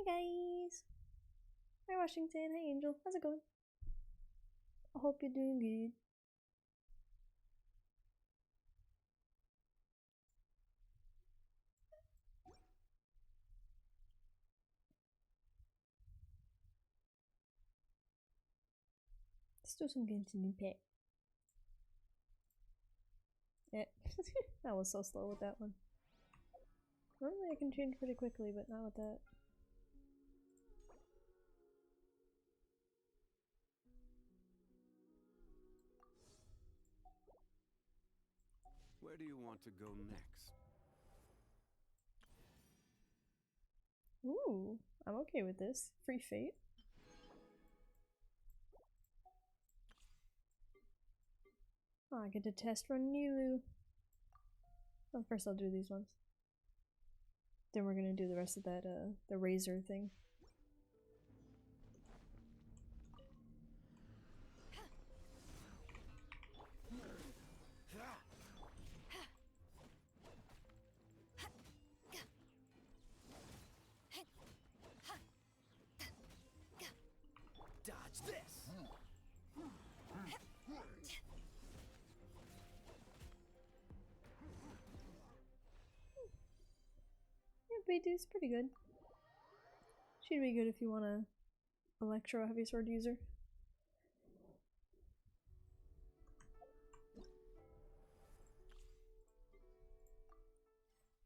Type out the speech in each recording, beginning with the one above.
guys! Hi Washington, hi Angel, how's it going? I hope you're doing good. Let's do some Genshin Impact. I was so slow with that one. Normally I can change pretty quickly, but not with that. Where do you want to go next? Ooh, I'm okay with this. Free fate. Oh, I get to test run Nilu. Well, first I'll do these ones. Then we're gonna do the rest of that, the razor thing. Dodge this! Yeah, byeeeee's pretty good. She'd be good if you want a electro heavy sword user.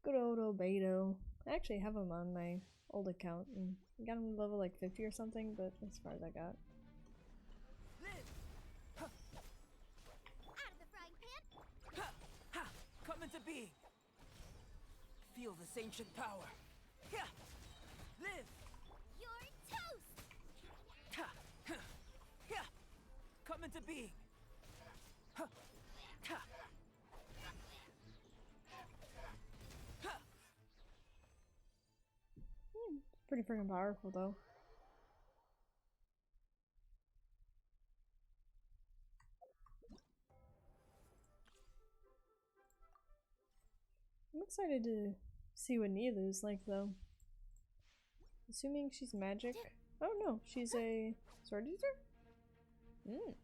Good old Beto. I actually have him on my old account and got him to level like 50 or something, but as far as I got. Out of the frying pan. Ha! Ha! Come into being. Feel this ancient power. Ha! Live. You're toast. Ha! Ha! Ha! Come into being. Ha! Ha! Ha! It's pretty freaking powerful though. I'm excited to see what Nilu's like though. Assuming she's magic. Oh no, she's a sword user? Mm.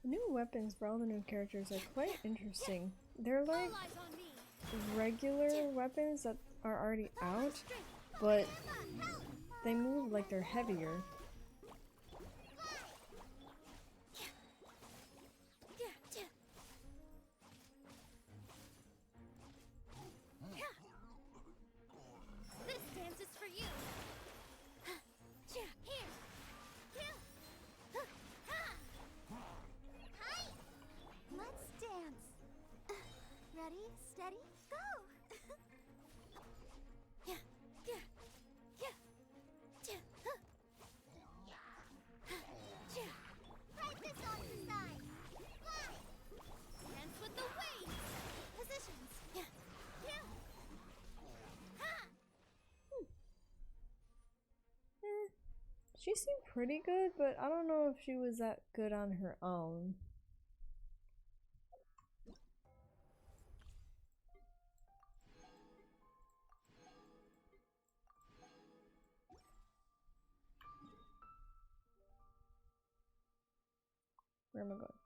The new weapons for all the new characters are quite interesting. They're like regular weapons that are already out, but they move like they're heavier. This dance is for you. Here. Hi. Let's dance. Ready, steady, go. Right this on the side. Fly. Dance with the waves. Positions. She seemed pretty good, but I don't know if she was that good on her own. Where am I going?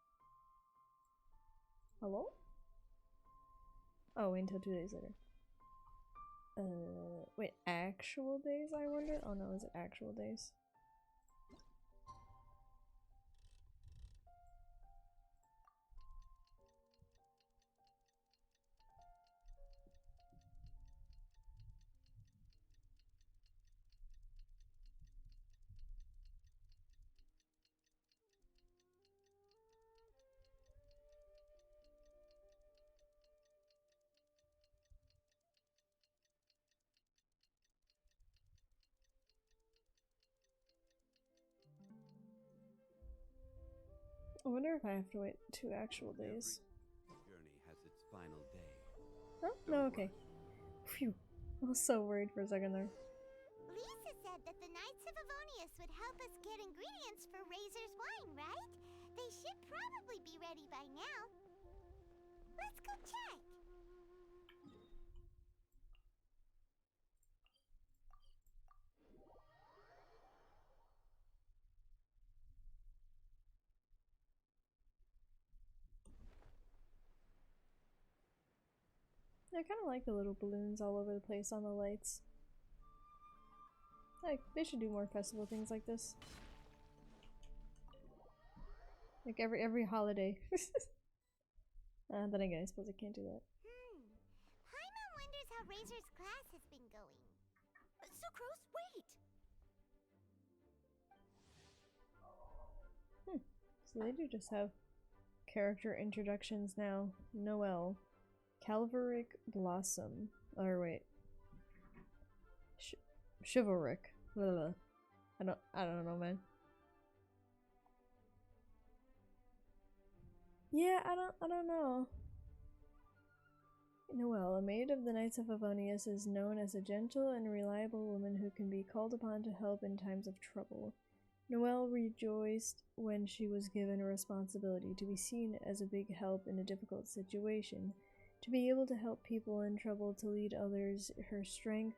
Hello? Oh, wait until 2 days later. Wait, actual days, I wonder? Oh no, is it actual days? I wonder if I have to wait 2 actual days. Every journey has its final day. Oh, no, okay. Phew. I was so worried for a second there. said that the Knights of Avonius would help us get ingredients for Razor's wine, right? They should probably be ready by now. Let's go check. I kind of like the little balloons all over the place on the lights. Like, they should do more festival things like this. Like every holiday. Then again, I suppose I can't do that. Paimon wonders how Razor's class has been going. Sucrose, wait! So they do just have character introductions now. Noelle. Calvaric Blossom. Or wait. Chivalric. Blah. I don't know, man. Yeah, I don't know. Noelle, a maid of the Knights of Avonius, is known as a gentle and reliable woman who can be called upon to help in times of trouble. Noelle rejoiced when she was given a responsibility to be seen as a big help in a difficult situation, to be able to help people in trouble, to lead others. Her strength,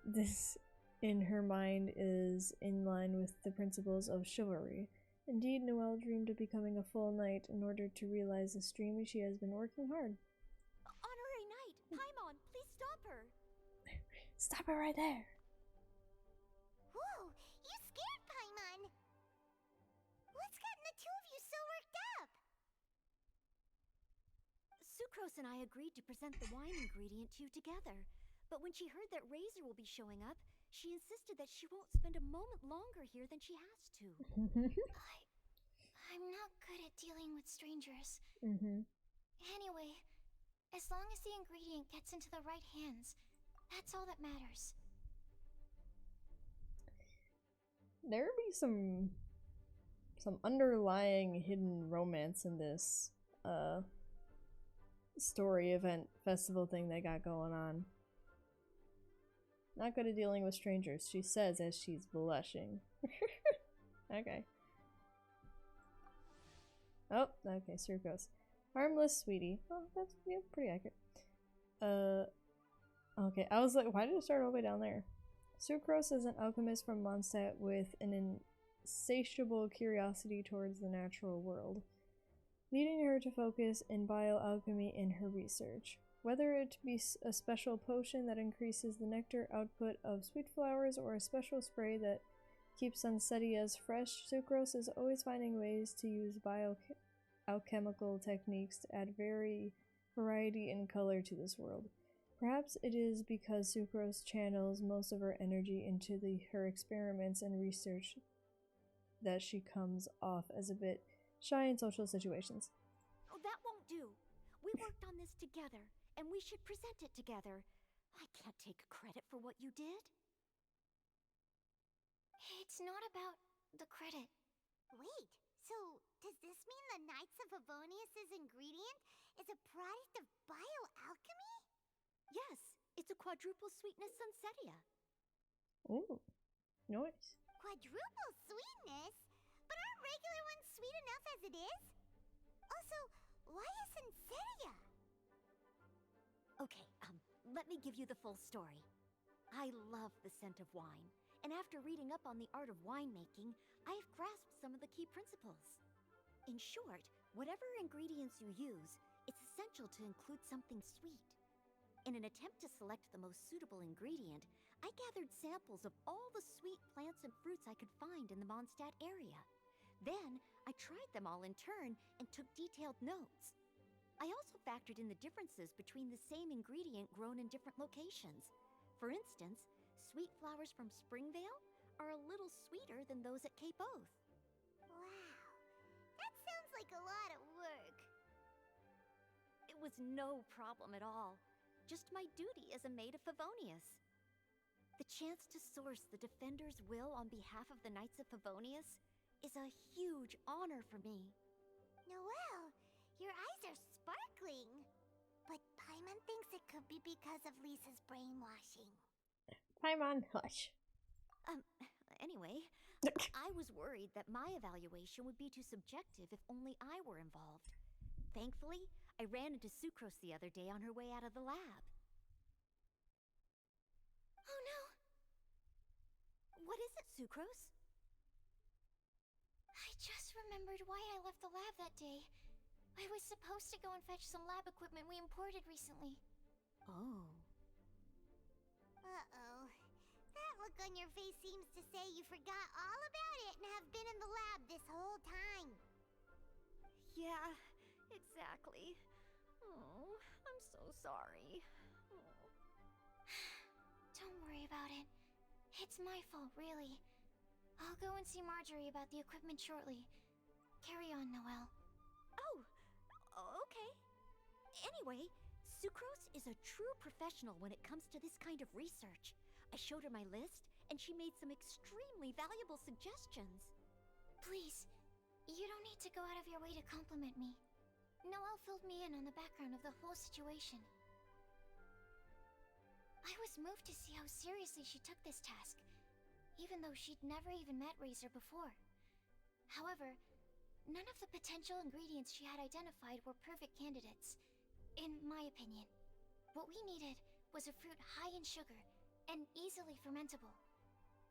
this in her mind is in line with the principles of chivalry. Indeed, Noelle dreamed of becoming a full knight in order to realize this dream. She has been working hard. Honorary Knight, Paimon, please stop her! Stop her right there! Whoa, you scared Paimon! What's gotten the two of you so worked up? Sucrose and I agreed to present the wine ingredient to you together, but when she heard that Razor will be showing up, she insisted that she won't spend a moment longer here than she has to. I'm not good at dealing with strangers. Mm-hmm. Anyway, as long as the ingredient gets into the right hands, that's all that matters. There be some underlying hidden romance in this story event festival thing they got going on. Not good at dealing with strangers, she says as she's blushing. Okay. Oh, okay, Sucrose. Harmless sweetie. Oh, that's pretty accurate. Okay, I was like, why did it start all the way down there? Sucrose is an alchemist from Mondstadt with an insatiable curiosity towards the natural world, leading her to focus in bioalchemy in her research. Whether it be a special potion that increases the nectar output of sweet flowers or a special spray that keeps Sunsettias fresh, Sucrose is always finding ways to use bioalchemical techniques to add variety and color to this world. Perhaps it is because Sucrose channels most of her energy into her experiments and research that she comes off as a bit shy in social situations. Oh, that won't do. We worked on this together, and we should present it together. I can't take credit for what you did. It's not about the credit. Wait, so does this mean the Knights of Avonius' ingredient is a product of bioalchemy? Yes, it's a quadruple sweetness Sunsettia. Ooh, nice. Quadruple sweetness? But aren't regular ones sweet enough as it is? Also, why a Sunsettia? Okay, let me give you the full story. I love the scent of wine, and after reading up on the art of winemaking, I have grasped some of the key principles. In short, whatever ingredients you use, it's essential to include something sweet. In an attempt to select the most suitable ingredient, I gathered samples of all the sweet plants and fruits I could find in the Mondstadt area. Then, I tried them all in turn and took detailed notes. I also factored in the differences between the same ingredient grown in different locations. For instance, sweet flowers from Springvale are a little sweeter than those at Cape Oath. Wow, that sounds like a lot of work. It was no problem at all. Just my duty as a maid of Favonius. The chance to source the Defender's will on behalf of the Knights of Favonius is a huge honor for me. Noelle, your eyes are sparkling. But Paimon thinks it could be because of Lisa's brainwashing. Paimon, hush. Anyway, I was worried that my evaluation would be too subjective if only I were involved. Thankfully, I ran into Sucrose the other day on her way out of the lab. Oh no! What is it, Sucrose? I just remembered why I left the lab that day. I was supposed to go and fetch some lab equipment we imported recently. Oh. Uh-oh. That look on your face seems to say you forgot all about it and have been in the lab this whole time. Yeah, exactly. Oh, I'm so sorry. Oh. Don't worry about it. It's my fault, really. I'll go and see Marjorie about the equipment shortly. Carry on, Noelle. Oh, okay. Anyway, Sucrose is a true professional when it comes to this kind of research. I showed her my list, and she made some extremely valuable suggestions. Please, you don't need to go out of your way to compliment me. Noelle filled me in on the background of the whole situation. I was moved to see how seriously she took this task, even though she'd never even met Razor before. However, none of the potential ingredients she had identified were perfect candidates, in my opinion. What we needed was a fruit high in sugar and easily fermentable.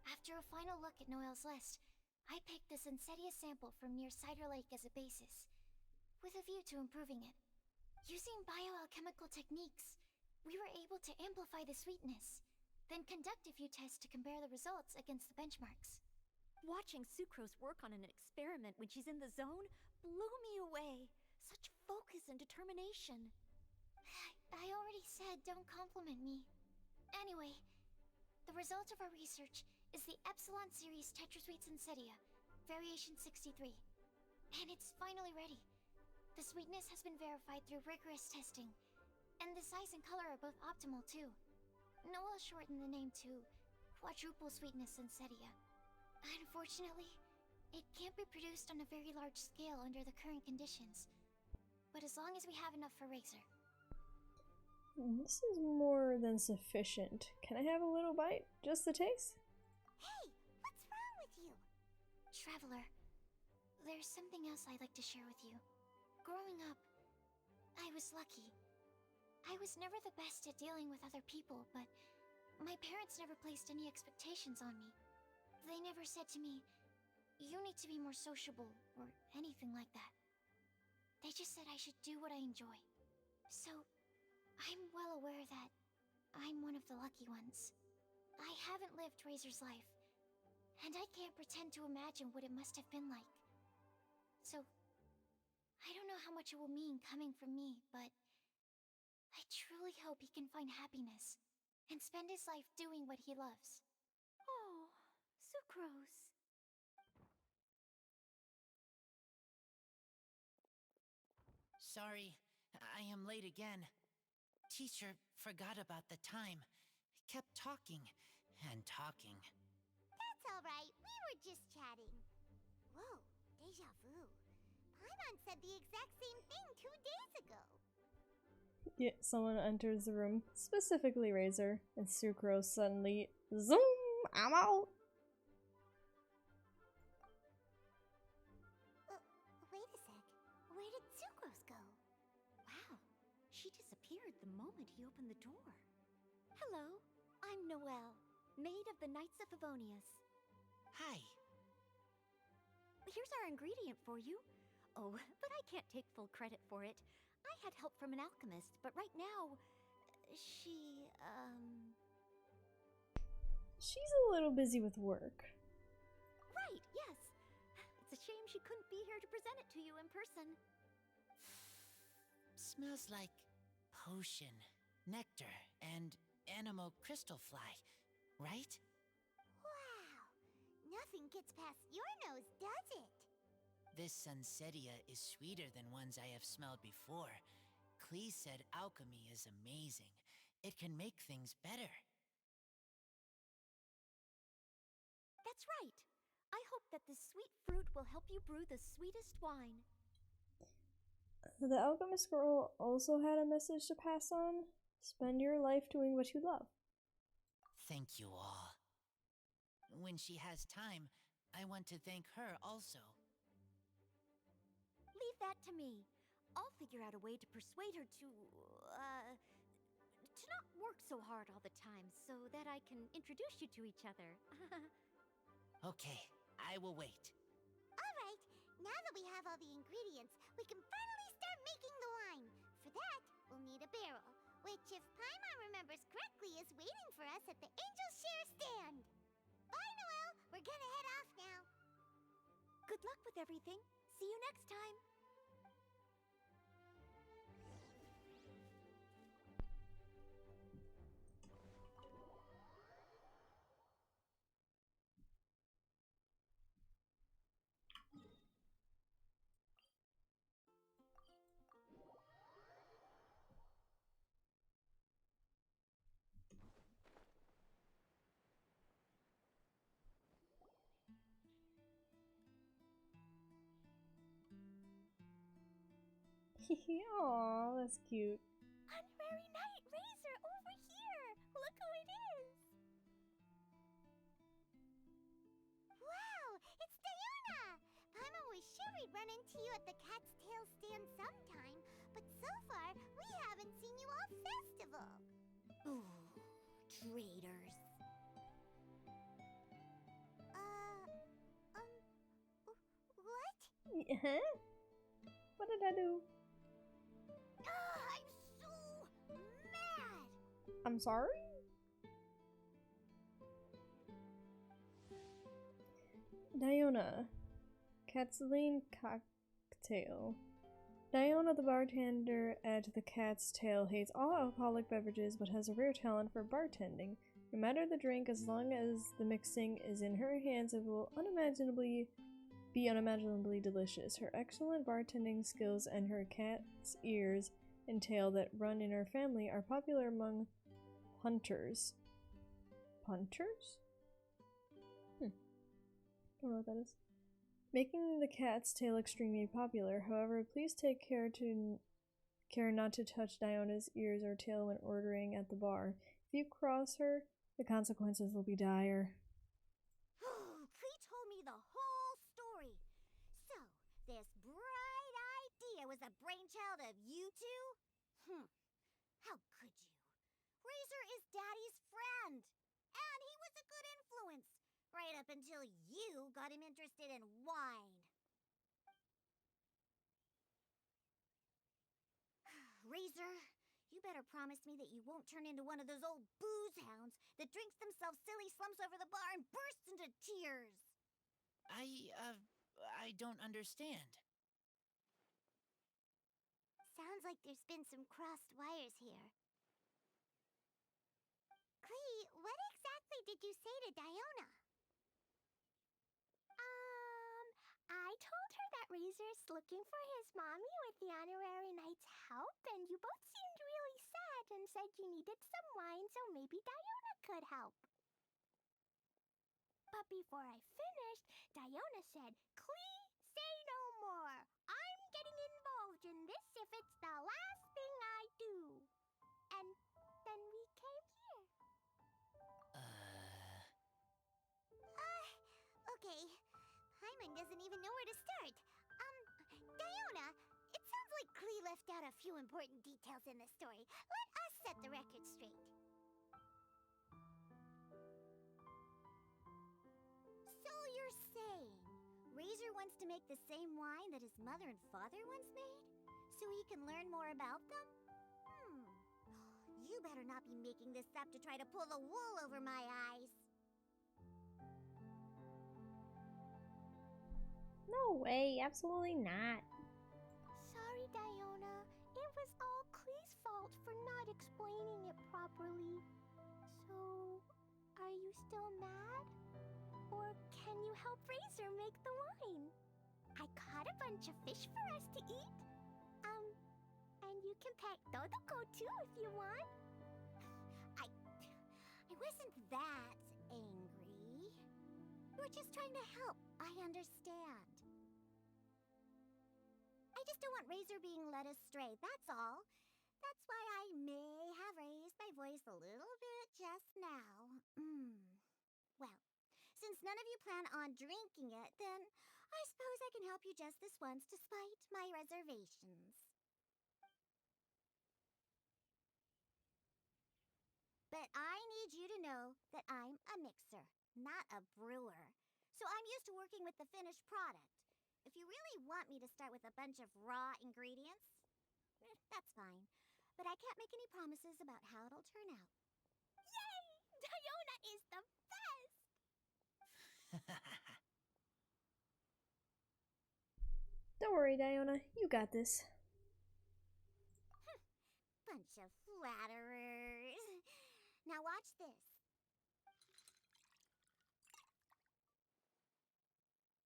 After a final look at Noelle's list, I picked the Sensetia sample from near Cider Lake as a basis, with a view to improving it. Using bioalchemical techniques, we were able to amplify the sweetness, then conduct a few tests to compare the results against the benchmarks. Watching Sucrose work on an experiment when she's in the zone blew me away. Such focus and determination. I already said don't compliment me. Anyway, the result of our research is the Epsilon Series Tetrasweet Sensetia, Variation 63. And it's finally ready. The sweetness has been verified through rigorous testing, and the size and color are both optimal too. Noelle shortened the name to Quadruple Sweetness Sensetia. Unfortunately, it can't be produced on a very large scale under the current conditions. But as long as we have enough for Razor. This is more than sufficient. Can I have a little bite? Just the taste? Hey, what's wrong with you? Traveler, there's something else I'd like to share with you. Growing up, I was lucky. I was never the best at dealing with other people, but my parents never placed any expectations on me. They never said to me, you need to be more sociable, or anything like that. They just said I should do what I enjoy. So, I'm well aware that I'm one of the lucky ones. I haven't lived Razor's life, and I can't pretend to imagine what it must have been like. So, I don't know how much it will mean coming from me, but I truly hope he can find happiness and spend his life doing what he loves. Oh, Sucrose. Sorry, I am late again. Teacher forgot about the time. Kept talking and talking. That's alright, we were just chatting. Whoa, deja vu. Paimon said the exact same thing 2 days ago. Yeah, someone enters the room, specifically Razor, and Sucrose suddenly, zoom, I'm out! Wait a sec. Where did Sucrose go? Wow, she disappeared the moment he opened the door. Hello, I'm Noelle, maid of the Knights of Favonius. Hi. Here's our ingredient for you. Oh, but I can't take full credit for it. I had help from an alchemist, but right now, she, She's a little busy with work. Right, yes. It's a shame she couldn't be here to present it to you in person. Smells like potion, nectar, and animal crystal fly, right? Wow. Nothing gets past your nose, does it? This Sensetia is sweeter than ones I have smelled before. Klee said alchemy is amazing. It can make things better. That's right. I hope that this sweet fruit will help you brew the sweetest wine. The alchemist girl also had a message to pass on. Spend your life doing what you love. thank you all. When she has time, I want to thank her also. Leave that to me. I'll figure out a way to persuade her to not work so hard all the time so that I can introduce you to each other. Okay, I will wait. Alright, now that we have all the ingredients, we can finally start making the wine. For that, we'll need a barrel, which, if Paimon remembers correctly, is waiting for us at the Angel Share stand. Bye, Noelle! We're gonna head off now. Good luck with everything. See you next time. Aw, that's cute. Honorary Knight Razor, over here! Look who it is! Wow, it's Diona! Paimon was sure we'd run into you at the Cat's Tail stand sometime, but so far, we haven't seen you all festival. Ooh, traitors. What? Huh? What did I do? I'm so mad! I'm sorry? Diona. Cat's-Lean cocktail. Diona, the bartender at the Cat's Tail, hates all alcoholic beverages but has a rare talent for bartending. No matter the drink, as long as the mixing is in her hands, it will be unimaginably delicious. Her excellent bartending skills and her cat's ears and tail that run in her family are popular among hunters. Hunters? Don't know what that is. Making the cat's tail extremely popular. However, please take care not to touch Diona's ears or tail when ordering at the bar. If you cross her, the consequences will be dire. Klee told me the whole story. So, this bright idea was a brainchild of you two? How could you? Razor is Daddy's friend, and he was a good influence, right up until you got him interested in wine. Razor, you better promise me that you won't turn into one of those old booze hounds that drinks themselves silly, slumps over the bar, and bursts into tears. I don't understand. Sounds like there's been some crossed wires here. Klee, what exactly did you say to Diona? I told her that Razor's looking for his mommy with the Honorary Knight's help, and you both seemed really sad and said you needed some wine, so maybe Diona could help. But before I finished, Diona said, "Klee, say no more. I'm getting involved in this if it's the last thing I do." And then we came here. Okay. Paimon doesn't even know where to start. Diona, it sounds like Klee left out a few important details in the story. Let us set the record straight. So you're saying Razor wants to make the same wine that his mother and father once made? So he can learn more about them? You better not be making this up to try to pull the wool over my eyes. No way, absolutely not. Sorry, Diona. It was all Klee's fault for not explaining it properly. So, are you still mad? Or can you help Razor make the wine? I caught a bunch of fish for us to eat. And you can pet Dodoko too if you want. I wasn't that angry. We're just trying to help. I understand. I just don't want Razor being led astray, that's all. That's why I may have raised my voice a little bit just now. Since none of you plan on drinking it, then I suppose I can help you just this once despite my reservations. But I need you to know that I'm a mixer, not a brewer. So I'm used to working with the finished product. If you really want me to start with a bunch of raw ingredients, that's fine. But I can't make any promises about how it'll turn out. Yay! Diona is the best! Don't worry, Diona. You got this. Bunch of flatterers. Now watch this.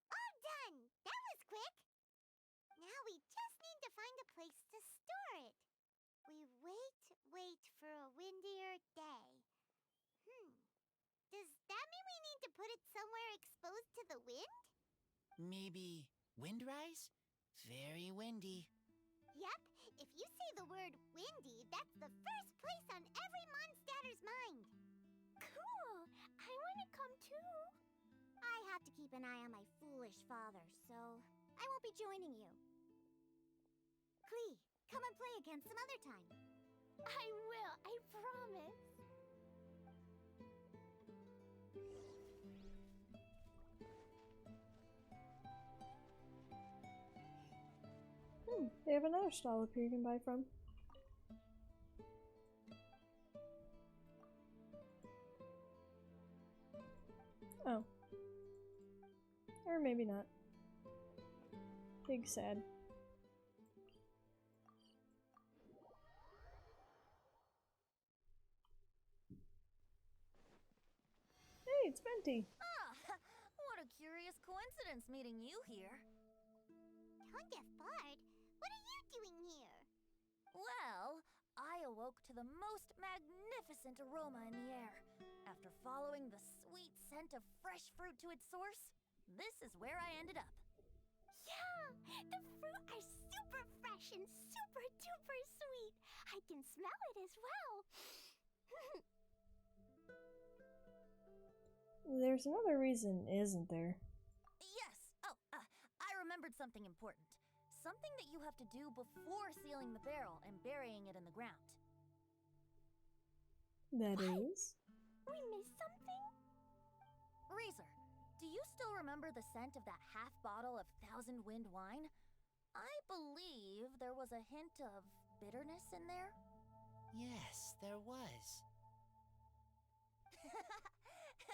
All done! That was quick! Now we just need to find a place to store it. We wait for a windier day. Does that mean we need to put it somewhere exposed to the wind? Maybe windrise? Very windy. Yep, if you say the word windy, that's the first place on every monster's mind. Cool! I want to come too. I have to keep an eye on my foolish father, so I won't be joining you. Klee, come and play again some other time. I will, I promise. They have another stall up here you can buy from. Oh. Or maybe not. Big sad. Hey, it's Venti. Ah, what a curious coincidence meeting you here. Don't get bored. What are you doing here? Well, I awoke to the most magnificent aroma in the air. After following the sweet scent of fresh fruit to its source, this is where I ended up. Yeah, the fruit are super fresh and super duper sweet. I can smell it as well. There's another reason, isn't there? Yes. Oh, I remembered something important. Something that you have to do before sealing the barrel and burying it in the ground. That is? We missed something? Razor, do you still remember the scent of that half bottle of Thousand Wind wine? I believe there was a hint of bitterness in there. Yes, there was.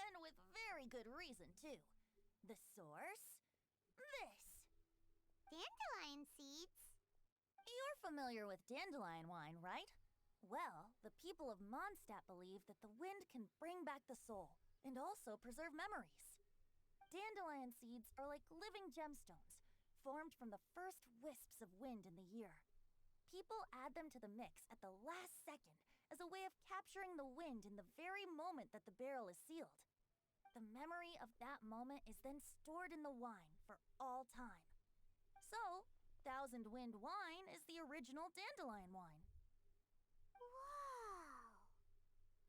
And with very good reason, too. The source? This. Dandelion seeds. You're familiar with dandelion wine, right? Well, the people of Mondstadt believe that the wind can bring back the soul and also preserve memories. Dandelion seeds are like living gemstones, formed from the first wisps of wind in the year. People add them to the mix at the last second as a way of capturing the wind in the very moment that the barrel is sealed. The memory of that moment is then stored in the wine for all time. So, Thousand Wind wine is the original dandelion wine. Wow.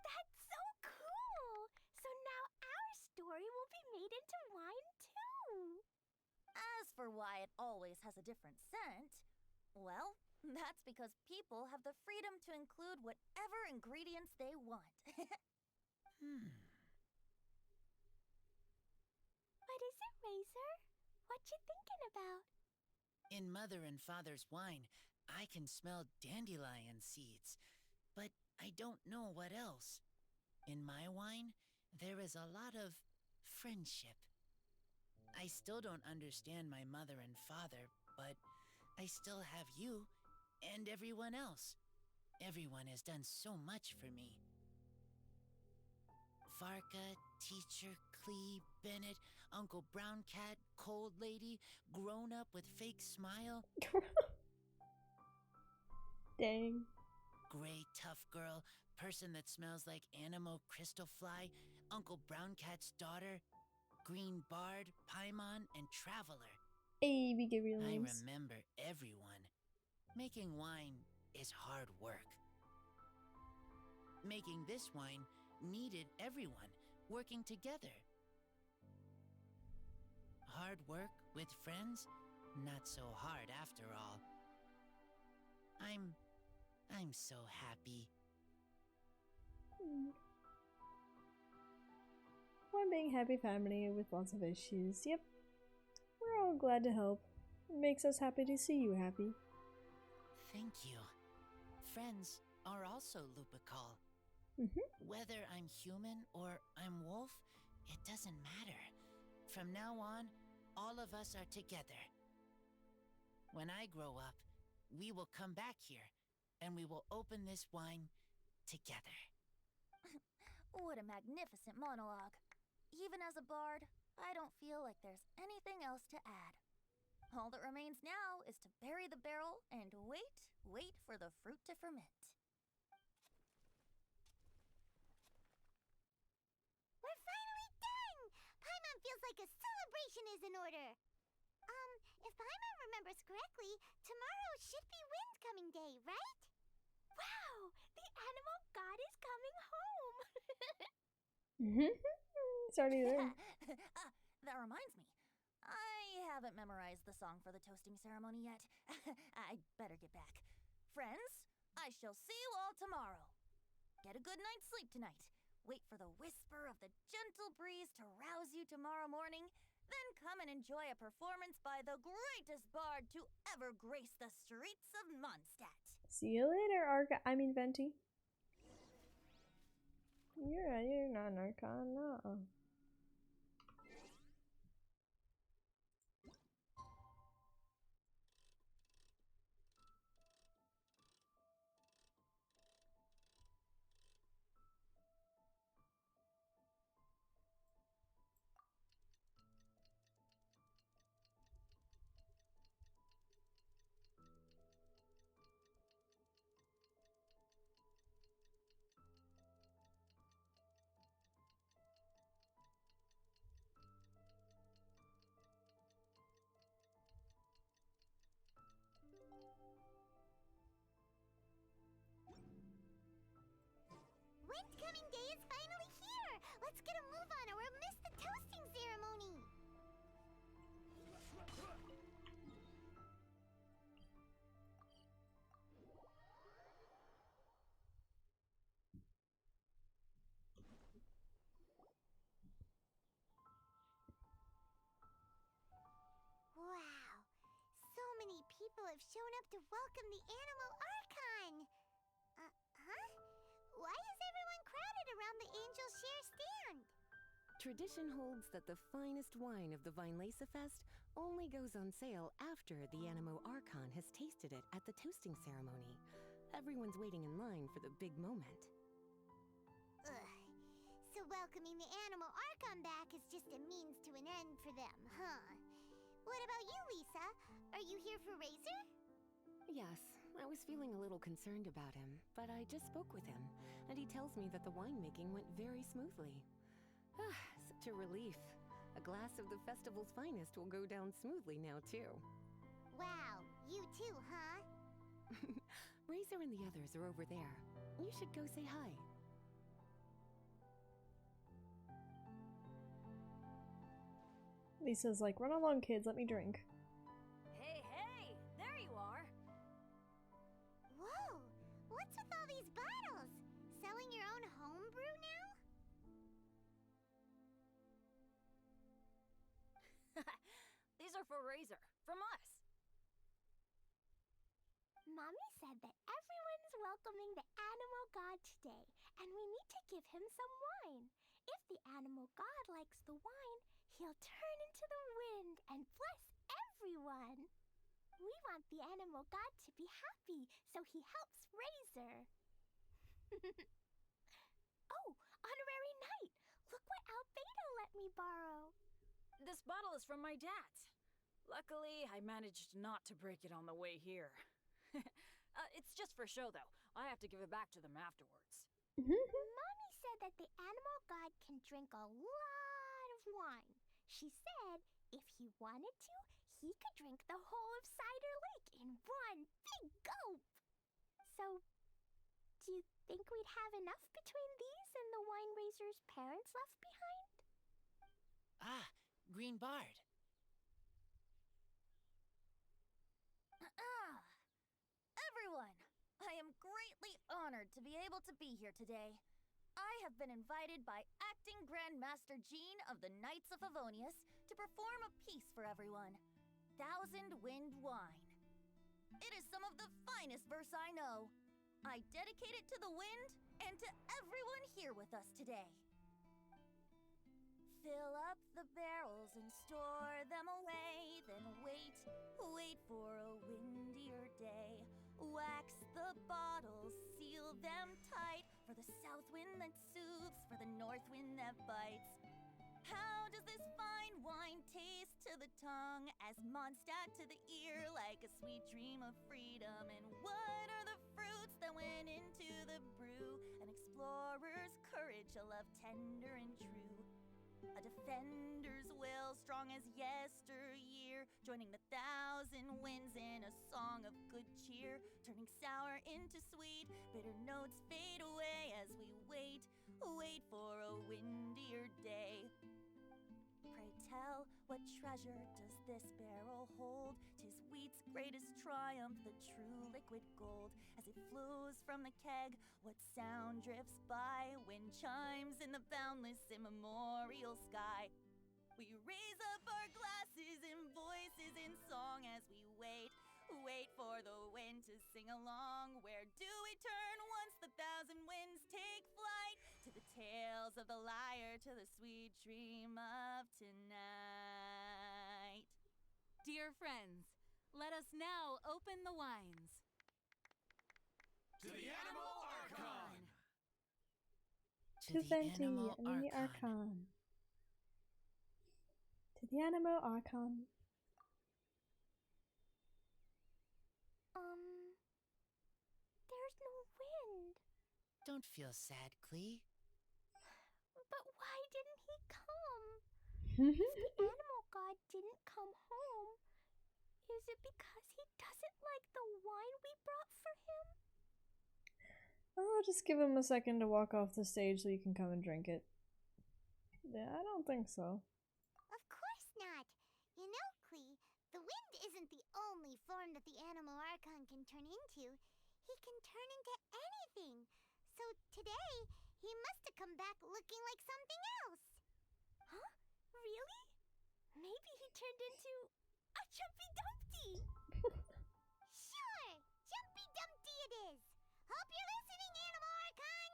That's so cool. So now our story will be made into wine too. As for why it always has a different scent, well, that's because people have the freedom to include whatever ingredients they want. What is it, Razor? What you thinking about? In Mother and Father's wine, I can smell dandelion seeds, but I don't know what else. In my wine, there is a lot of friendship. I still don't understand my mother and father, but I still have you and everyone else. Everyone has done so much for me. Farka, Teacher, Klee, Bennett, Uncle Brown Cat, Cold Lady, Grown Up with Fake Smile, Dang. Gray Tough Girl, Person that Smells like Animo Crystal Fly, Uncle Brown Cat's Daughter, Green Bard, Paimon, and Traveler. Hey, we get real I names. remember everyone. Making wine is hard work. Making this wine needed everyone working together. Hard work with friends? Not so hard after all. I'm so happy. One big happy family with lots of issues. Yep. We're all glad to help. It makes us happy to see you happy. Thank you. Friends are also Lupical. Whether I'm human or I'm wolf, it doesn't matter. From now on, all of us are together. When I grow up, we will come back here, and we will open this wine together. What a magnificent monologue. Even as a bard, I don't feel like there's anything else to add. All that remains now is to bury the barrel and wait for the fruit to ferment. We're finally done! Paimon feels like a celebration is in order. If Paimon remembers correctly, tomorrow should be Windcoming Day, right? Wow! The animal god is coming home! It's already there. That reminds me. I haven't memorized the song for the toasting ceremony yet. I'd better get back. Friends, I shall see you all tomorrow. Get a good night's sleep tonight. Wait for the whisper of the gentle breeze to rouse you tomorrow morning. Then come and enjoy a performance by the greatest bard to ever grace the streets of Mondstadt. See you later, Venti. You're not an Archon, no. Windcoming Day is finally here! Let's get a move on or we'll miss the toasting ceremony! Wow! So many people have shown up to welcome the Animal Archon! Huh? Why is everyone crowded around the Angel Share stand? Tradition holds that the finest wine of the Vinelasa Fest only goes on sale after the Animo Archon has tasted it at the toasting ceremony. Everyone's waiting in line for the big moment. Ugh. So welcoming the Animal Archon back is just a means to an end for them, huh? What about you, Lisa? Are you here for Razor? Yes, I was feeling a little concerned about him, but I just spoke with him, and he tells me that the winemaking went very smoothly. Such a relief. A glass of the festival's finest will go down smoothly now, too. Wow, you too, huh? Razor and the others are over there. You should go say hi. Lisa's like, run along, kids, let me drink. Hey, there you are. Whoa! What's with all these bottles? Selling your own homebrew now? These are for Razor, from us. Mommy said that everyone's welcoming the Animal God today, and we need to give him some wine. If the Animal God likes the wine, he'll turn into the wind and bless everyone. We want the Animal God to be happy, so he helps Razor. Oh, Honorary Knight! Look what Albedo let me borrow. This bottle is from my dad's. Luckily, I managed not to break it on the way here. It's just for show, though. I have to give it back to them afterwards. Mommy said that the Animal God can drink a lot of wine. She said if he wanted to, he could drink the whole of Cider Lake in one big gulp. So, do you think we'd have enough between these and the wine raiser's parents left behind? Ah, Green Bard. honored to be able to be here today. I have been invited by Acting Grandmaster Jean of the Knights of Favonius to perform a piece for everyone. Thousand Wind Wine. It is some of the finest verse I know. I dedicate it to the wind and to everyone here with us today. Fill up the barrels and store them away, then wait for a windier day. Wax the bottles, seal them tight, for the south wind that soothes, for the north wind that bites. How does this fine wine taste to the tongue, as Mondstadt to the ear, like a sweet dream of freedom? And what are the fruits that went into the brew? An explorer's courage, a love tender and true. A defender's will, strong as yesteryear, joining the thousand winds in a song of good cheer, turning sour into sweet, bitter notes fade away as we wait for a windier day. Pray tell, what treasure does this barrel hold? 'Tis wheat's greatest triumph, the true liquid gold. As it flows from the keg, what sound drifts by? Wind chimes in the boundless immemorial sky. We raise up our glasses and voices in song as we wait for the wind to sing along. Where do we turn once the thousand winds take flight? To the tales of the lyre, to the sweet dream of tonight. Dear friends, let us now open the wines. To the Animal Archon! To Venti, and the Archon. To the Animal Archon. There's no wind. Don't feel sad, Klee. But why didn't he come? If the animal god didn't come home, is it because he doesn't like the wine we brought for him? I'll just give him a second to walk off the stage so you can come and drink it. Yeah, I don't think so. Of course not. You know, Klee, the wind isn't the only form that the Animal Archon can turn into. He can turn into anything. So today, he must have come back looking like something else. Huh? Really? Maybe he turned into a Jumpy Dumpty. Sure, Jumpy Dumpty it is. Hope you're listening, Animal Archon.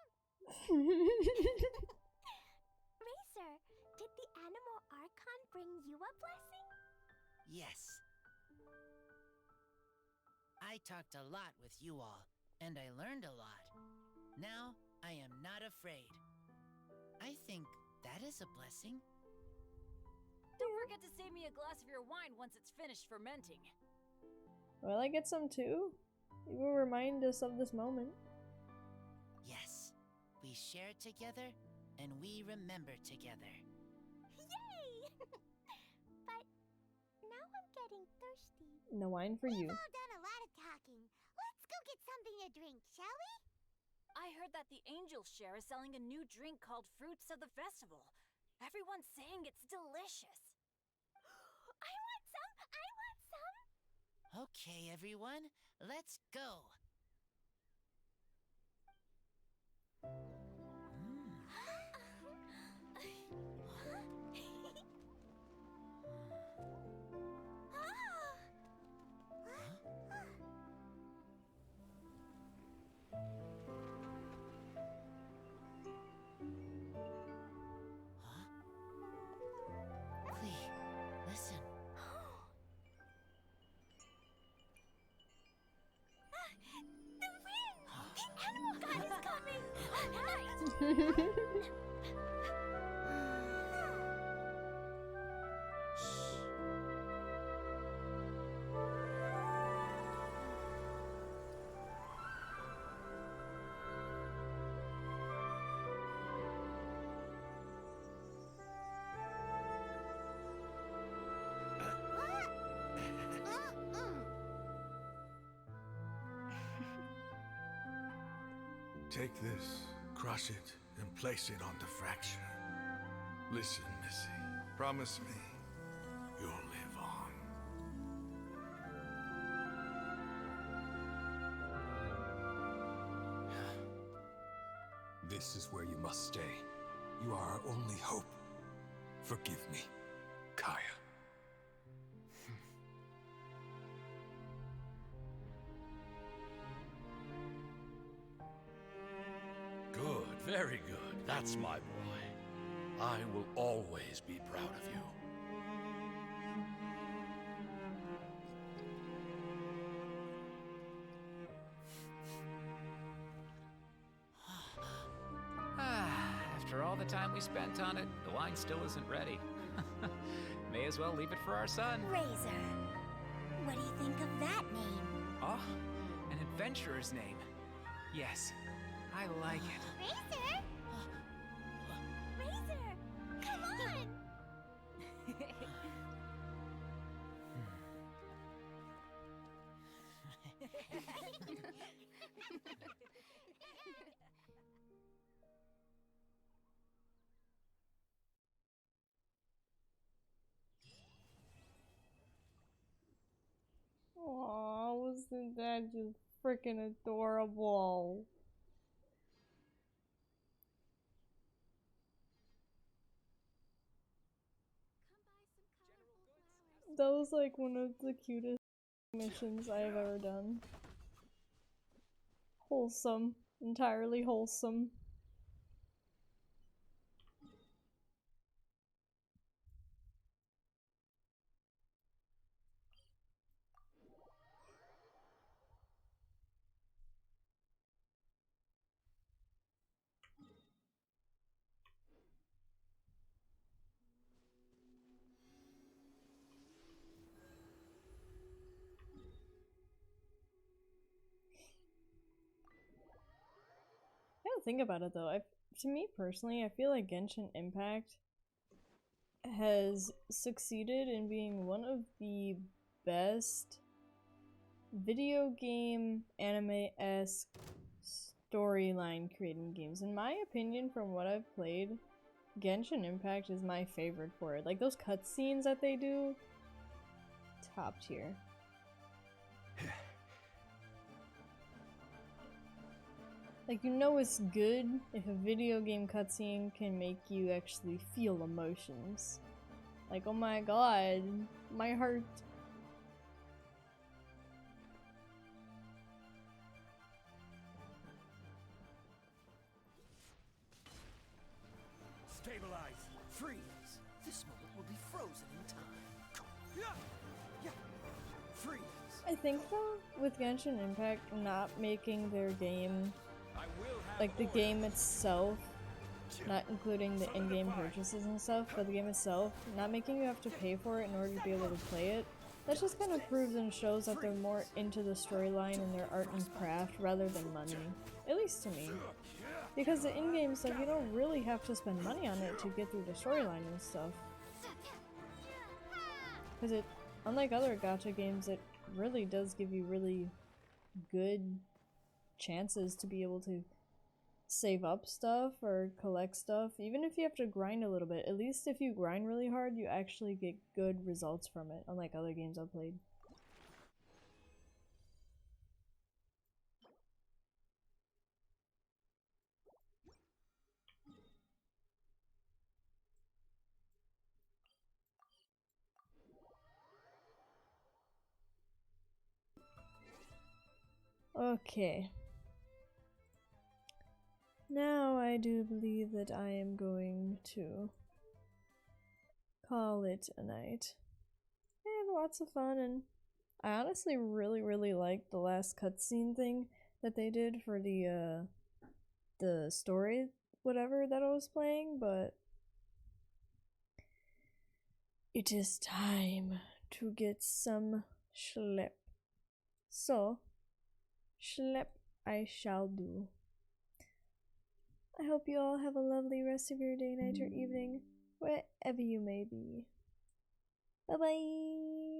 Racer, did the Animal Archon bring you a blessing? Yes. I talked a lot with you all, and I learned a lot. Now, I am not afraid. I think that is a blessing. Don't forget to save me a glass of your wine once it's finished fermenting. Will I get some too? You will remind us of this moment. Yes. We share together, and we remember together. Yay! But now I'm getting thirsty. No wine for you. We've all done a lot of talking. Let's go get something to drink, shall we? I heard that the Angel Share is selling a new drink called Fruits of the Festival. Everyone's saying it's delicious. I want some! I want some! Okay, everyone, let's go. Klee, listen. The wind! The Animal God is coming! Take this, crush it, and place it on the fracture. Listen, Missy. Promise me you'll live on. You are our only hope. Forgive me, Kaya. Good, very good. That's my boy. I will always be proud of you. After all the time we spent on it, the wine still isn't ready. May as well leave it for our son. Razor. What do you think of that name? Oh, an adventurer's name. Yes, I like it. Razor? Razor! Come on! Aw, wasn't that just freaking adorable? That was like one of the cutest missions I have ever done. Wholesome. Entirely wholesome. I don't think about it though. To me personally, I feel like Genshin Impact has succeeded in being one of the best video game anime-esque storyline creating games. In my opinion, from what I've played, Genshin Impact is my favorite for it. Like those cutscenes that they do, top tier. Like, you know it's good if a video game cutscene can make you actually feel emotions. Like, oh my god, my heart. Stabilize. Freeze. This moment will be frozen in time. Yeah. Freeze. I think though, with Genshin Impact not making their game, like the game itself, not including the in-game purchases and stuff, but the game itself, not making you have to pay for it in order to be able to play it, that just kind of proves and shows that they're more into the storyline and their art and craft rather than money. At least to me. Because the in-game stuff, you don't really have to spend money on it to get through the storyline and stuff. Because it, unlike other gacha games, it really does give you really good chances to be able to save up stuff or collect stuff. Even if you have to grind a little bit, at least if you grind really hard, you actually get good results from it, unlike other games I've played. Okay. Now I do believe that I am going to call it a night. I had lots of fun, and I honestly really liked the last cutscene thing that they did for the story whatever that I was playing, but it is time to get some schlep. So, schlep I shall do. I hope you all have a lovely rest of your day, night, or evening, wherever you may be. Bye bye!